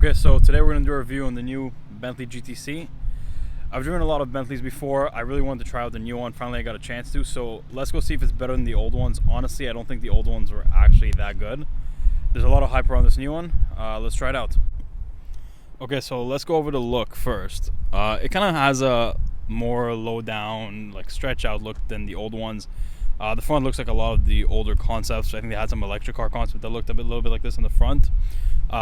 Okay, so today we're going to do a review on the new Bentley GTC. I've driven a lot of Bentleys before. I really wanted to try out the new one. Finally, I got a chance to. So let's go see if it's better than the old ones. Honestly, I don't think the old ones were actually that good. There's a lot of hype around this new one. Let's try it out. Okay, so let's go over the look first. It kind of has a more low down, like stretch out look than the old ones. The front looks like a lot of the older concepts. I think they had some electric car concepts that looked a little bit like this in the front.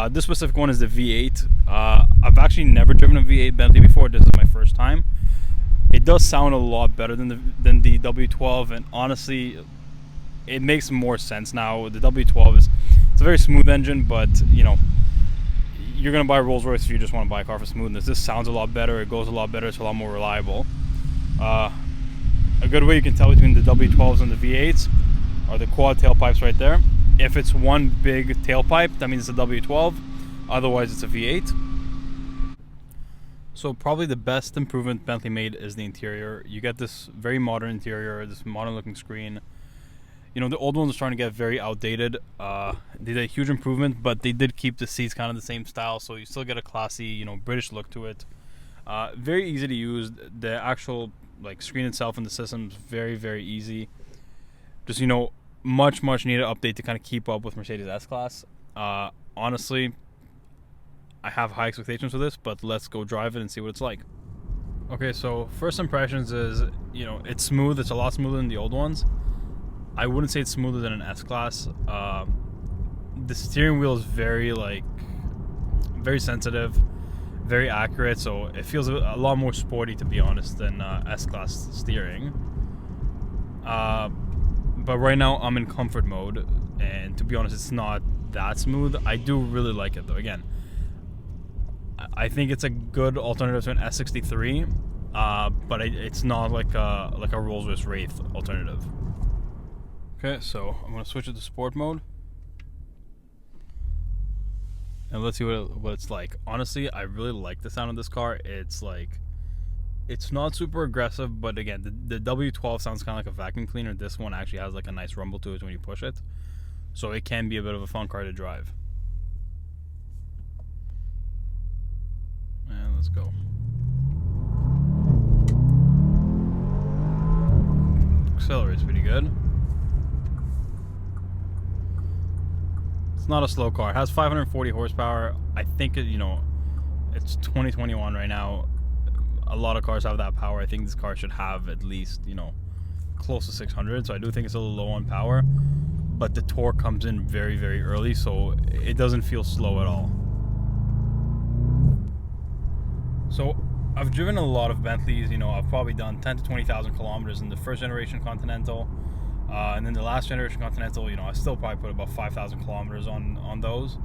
This specific one is the V8. I've actually never driven a V8 Bentley before. This is my first time. It does sound a lot better than the W12, and honestly, it makes more sense now. The W12 it's a very smooth engine, but you know, you're gonna buy a Rolls Royce if you just want to buy a car for smoothness. This sounds a lot better. It goes a lot better. It's a lot more reliable. A good way you can tell between the W12s and the V8s are the quad tailpipes right there. If it's one big tailpipe, that means it's a W12. Otherwise, it's a V8. So probably the best improvement Bentley made is the interior. You get this very modern interior, this modern looking screen. You know, the old ones are starting to get very outdated. They did a huge improvement, but they did keep the seats kind of the same style, so you still get a classy, you know, British look to it. Very easy to use. The actual like screen itself and the system's very, very easy. Just, you know, much needed update to kind of keep up with Mercedes S-Class. Honestly, I have high expectations for this, but let's go drive it and see what it's like. Okay, so first impressions is, you know, it's smooth. It's a lot smoother than the old ones. I wouldn't say it's smoother than an S-Class. The steering wheel is very sensitive, very accurate, so it feels a lot more sporty, to be honest, than S-Class steering. But right now I'm in comfort mode, and to be honest, it's not that smooth. I do really like it though. Again, I think it's a good alternative to an S63, but it's not like a Rolls-Royce Wraith alternative. Okay, so I'm gonna switch it to sport mode, and let's see what it's like. Honestly, I really like the sound of this car. It's not super aggressive, but again, the W12 sounds kind of like a vacuum cleaner. This one actually has like a nice rumble to it when you push it, so it can be a bit of a fun car to drive. And let's go. Accelerates pretty good. It's not a slow car. It has 540 horsepower. I think it's 2021 right now. A lot of cars have that power. I think this car should have at least, close to 600. So I do think it's a little low on power, but the torque comes in very, very early, so it doesn't feel slow at all. So I've driven a lot of Bentleys. I've probably done 10 to 20,000 kilometers in the first generation Continental. And then the last generation Continental, I still probably put about 5,000 kilometers on those.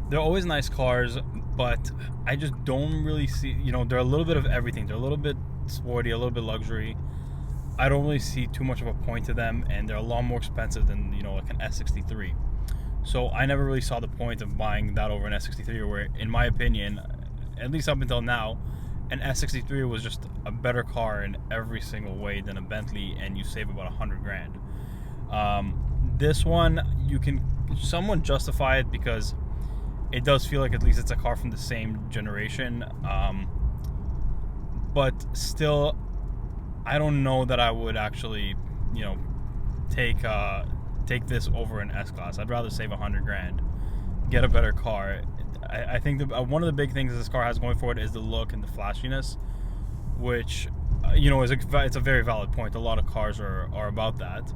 They're always nice cars, but I just don't really see, they're a little bit of everything. They're a little bit sporty, a little bit luxury. I don't really see too much of a point to them, and they're a lot more expensive than, like an S63. So I never really saw the point of buying that over an S63, where, in my opinion, at least up until now, an S63 was just a better car in every single way than a Bentley, and you save about 100 grand. This one, you can somewhat justify it because it does feel like at least it's a car from the same generation. But still, I don't know that I would actually, take this over an S-Class. I'd rather save 100 grand, get a better car. I think one of the big things this car has going for it is the look and the flashiness, which, it's a very valid point. A lot of cars are about that.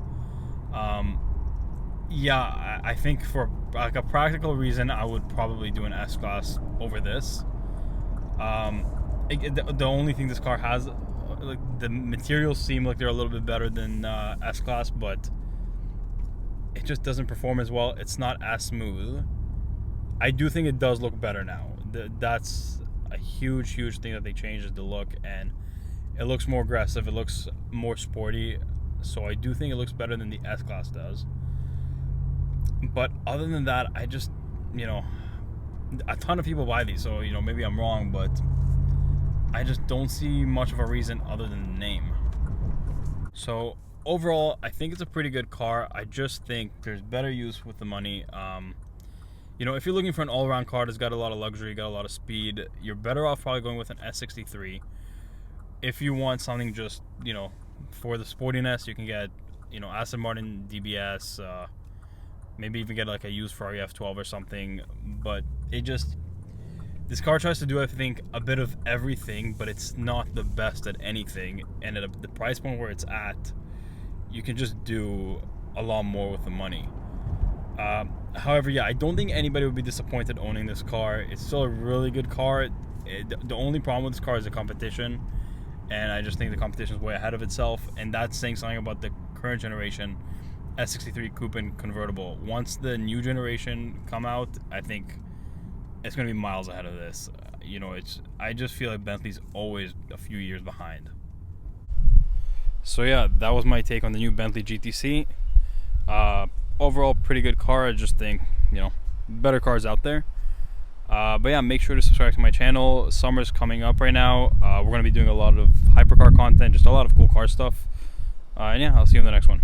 Yeah, I think for like a practical reason, I would probably do an S-Class over this. The only thing this car has, like, the materials seem like they're a little bit better than S-Class, but it just doesn't perform as well. It's not as smooth. I do think it does look better now. That's a huge thing that they changed, is the look, and it looks more aggressive. It looks more sporty. So I do think it looks better than the S-Class does. But other than that, I just, a ton of people buy these, so, maybe I'm wrong, but I just don't see much of a reason other than the name. So overall, I think it's a pretty good car. I just think there's better use with the money. You know, if you're looking for an all-around car that's got a lot of luxury, got a lot of speed, you're better off probably going with an S63. If you want something just, you know, for the sportiness, you can get, you know, Aston Martin DBS, maybe even get like a used Ferrari F12 or something. But this car tries to do, I think, a bit of everything, but it's not the best at anything. And at the price point where it's at, you can just do a lot more with the money. However, yeah, I don't think anybody would be disappointed owning this car. It's still a really good car. The only problem with this car is the competition, and I just think the competition is way ahead of itself, and that's saying something about the current generation S63 coupe and convertible. Once the new generation come out, I think it's going to be miles ahead of this. You know, I just feel like Bentley's always a few years behind. So yeah, that was my take on the new Bentley GTC. Overall, pretty good car. I just think, you know, better cars out there. But yeah, make sure to subscribe to my channel. Summer's coming up right now. We're going to be doing a lot of hypercar content, just a lot of cool car stuff. And yeah, I'll see you in the next one.